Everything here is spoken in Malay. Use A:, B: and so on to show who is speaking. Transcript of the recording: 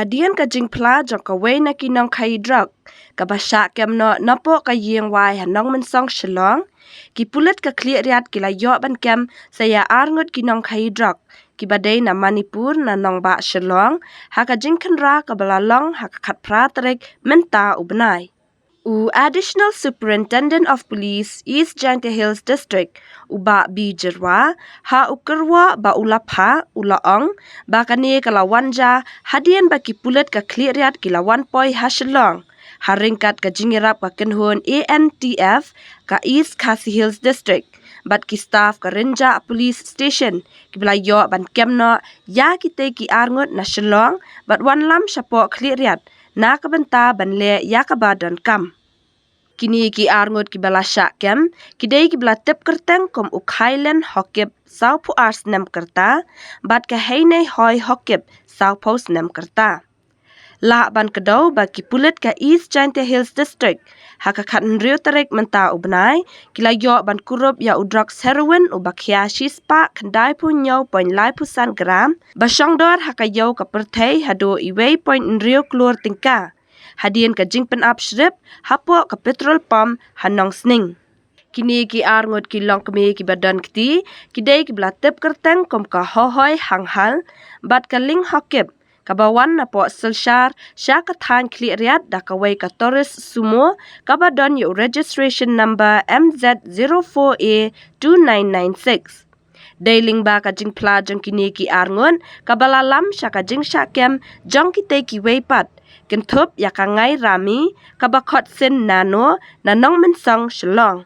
A: hadian ka jing pla jong ka wei na ki nongkhaii drok ka basha kem no napo ka yeng wai hanong men song shlong ki pulit ka Khliehriat ki la yo ban kem saya ngut ki nongkhaii drok ki badai na Manipur na nongba shlong ha ka jing khanra ka balalong ha ka khat pra trek menta ubnai. Additional Superintendent of Police East Jaintia Hills District uba bi jerwa ha ukerwa ba ulapha ulaong ba kane kalawanja hadian ba ki pulit ka Khliehriat ki lawan poi hashlong haringkat ka jingirap ka kenhon ANTF ka East Khasi Hills District bat ki staff ka Renja Police Station ki belayo ban kemno ya kite ki ngut na shlong bat wan lam shapo Khliehriat na kabenta banle ya kabadon kam. Kini ki ngut ki balasha kem kidai ki bala tip kerteng kom ukhailen hokip sau pu ars nem kerta bat ka heine hoi hokip sau pos nem kerta. La ban kedau ba ki pulit ka East Jaintia Hills District haka khat nriu tarik menta ubnai kila yo ban kurup ya udrok heroin ubakhia shispa khandai pu nyau poin lai pu san gram ba shongdor haka yo ka perthei hado iwei poin nriu klur tingka hadian ka jingpen up shrip hapo ka petrol pump hanong sning. Kini ki ngut ki long kemi ki badan kti kidai ki blatip kerteng kom ka hohoi hanghal bat ka ling hokip kabawan na po selshar sya ka than Khliehriat da ka wei ka toris sumo kabadon yo registration number MZ04A2996. Dailing ba ka jing pla jong kini ki ngut kabalalam sya ka jing syakem jong kite ki wei pat kentup ya ka ngai rami kabakot sin nano na nong men song shlong.